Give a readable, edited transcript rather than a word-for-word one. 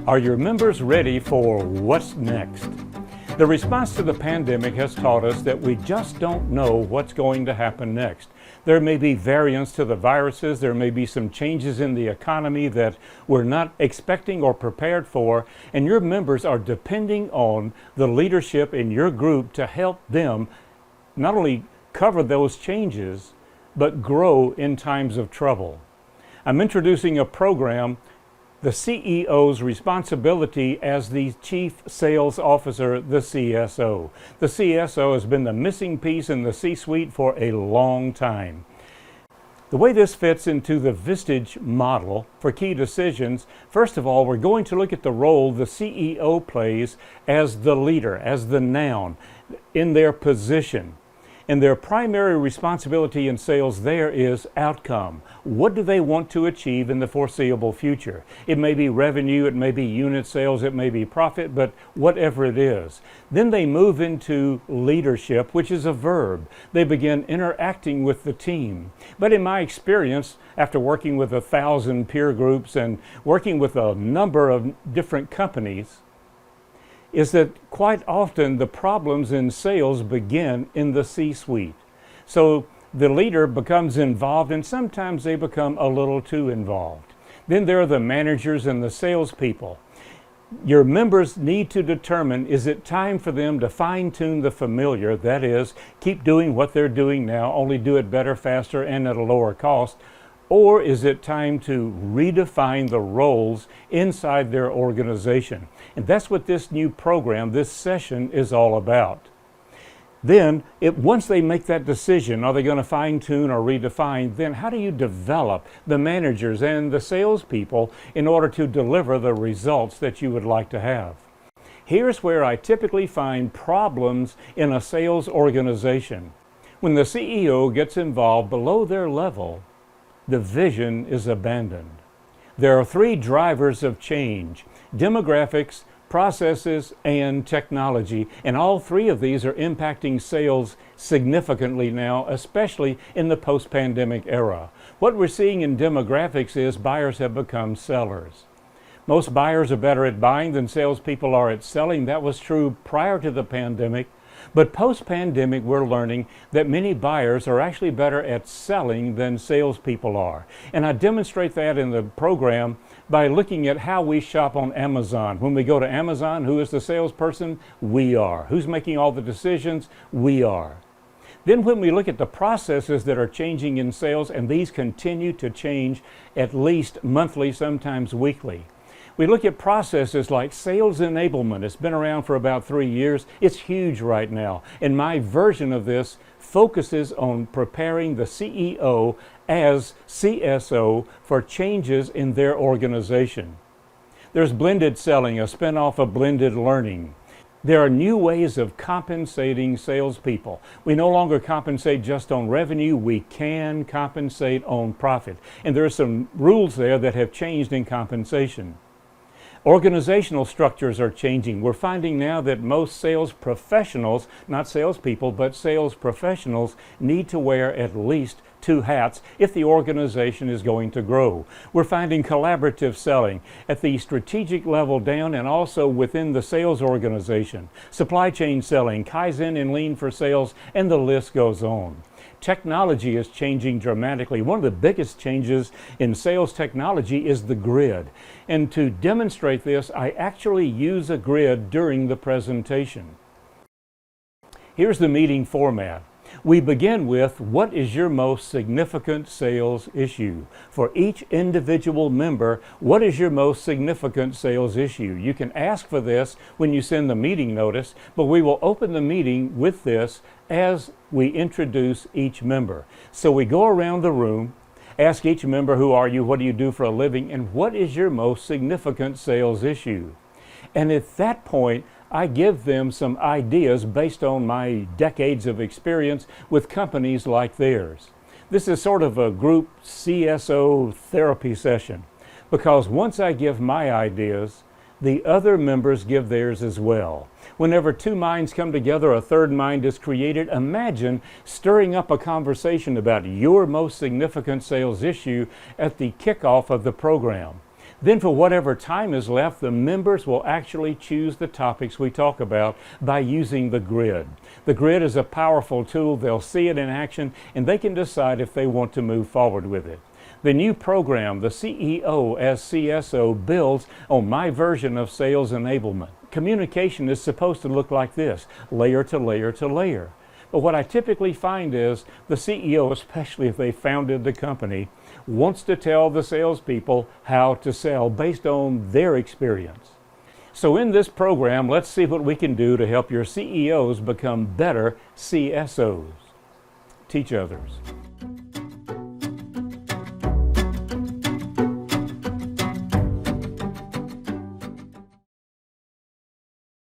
Are your members ready for what's next? The response to the pandemic has taught us that we just don't know what's going to happen next. There may be variants to the viruses, there may be some changes in the economy that we're not expecting or prepared for, and your members are depending on the leadership in your group to help them not only cover those changes, but grow in times of trouble. I'm introducing a program, the CEO's responsibility as the Chief Sales Officer, the CSO. The CSO has been the missing piece in the C-suite for a long time. The way this fits into the Vistage model for key decisions, first of all, we're going to look at the role the CEO plays as the leader, as the noun, in their position. And their primary responsibility in sales there is outcome. What do they want to achieve in the foreseeable future? It may be revenue, it may be unit sales, it may be profit, but whatever it is. Then they move into leadership, which is a verb. They begin interacting with the team. But in my experience, after working with 1,000 peer groups and working with a number of different companies, is that quite often the problems in sales begin in the C-suite. So the leader becomes involved, and sometimes they become a little too involved. Then there are the managers and the salespeople. Your members need to determine, is it time for them to fine-tune the familiar, that is, keep doing what they're doing now, only do it better, faster, and at a lower cost, or is it time to redefine the roles inside their organization? And that's what this new program, this session, is all about. Then, once they make that decision, are they going to fine-tune or redefine, then how do you develop the managers and the salespeople in order to deliver the results that you would like to have? Here's where I typically find problems in a sales organization. When the CEO gets involved below their level, the vision is abandoned. There are three drivers of change: demographics, processes, and technology. And all three of these are impacting sales significantly now, especially in the post-pandemic era. What we're seeing in demographics is buyers have become sellers. Most buyers are better at buying than salespeople are at selling. That was true prior to the pandemic. But post-pandemic, we're learning that many buyers are actually better at selling than salespeople are. And I demonstrate that in the program by looking at how we shop on Amazon. When we go to Amazon, who is the salesperson? We are. Who's making all the decisions? We are. Then when we look at the processes that are changing in sales, and these continue to change at least monthly, sometimes weekly. We look at processes like sales enablement. It's been around for about 3 years. It's huge right now. And my version of this focuses on preparing the CEO as CSO for changes in their organization. There's blended selling, a spinoff of blended learning. There are new ways of compensating salespeople. We no longer compensate just on revenue. We can compensate on profit. And there are some rules there that have changed in compensation. Organizational structures are changing. We're finding now that most sales professionals, not salespeople, but sales professionals, need to wear at least 2 hats if the organization is going to grow. We're finding collaborative selling at the strategic level down and also within the sales organization. Supply chain selling, Kaizen and Lean for sales, and the list goes on. Technology is changing dramatically. One of the biggest changes in sales technology is the grid. And to demonstrate this, I actually use a grid during the presentation. Here's the meeting format. We begin with, what is your most significant sales issue? For each individual member, what is your most significant sales issue? You can ask for this when you send the meeting notice, but we will open the meeting with this as we introduce each member. So we go around the room, ask each member, who are you, what do you do for a living, and what is your most significant sales issue? And at that point, I give them some ideas based on my decades of experience with companies like theirs. This is sort of a group CSO therapy session, because once I give my ideas, the other members give theirs as well. Whenever 2 minds come together, a third mind is created. Imagine stirring up a conversation about your most significant sales issue at the kickoff of the program. Then for whatever time is left, the members will actually choose the topics we talk about by using the grid. The grid is a powerful tool. They'll see it in action and they can decide if they want to move forward with it. The new program, the CEO as CSO, builds on my version of sales enablement. Communication is supposed to look like this, layer to layer to layer. But what I typically find is the CEO, especially if they founded the company, wants to tell the salespeople how to sell based on their experience. So in this program, let's see what we can do to help your CEOs become better CSOs. Teach others.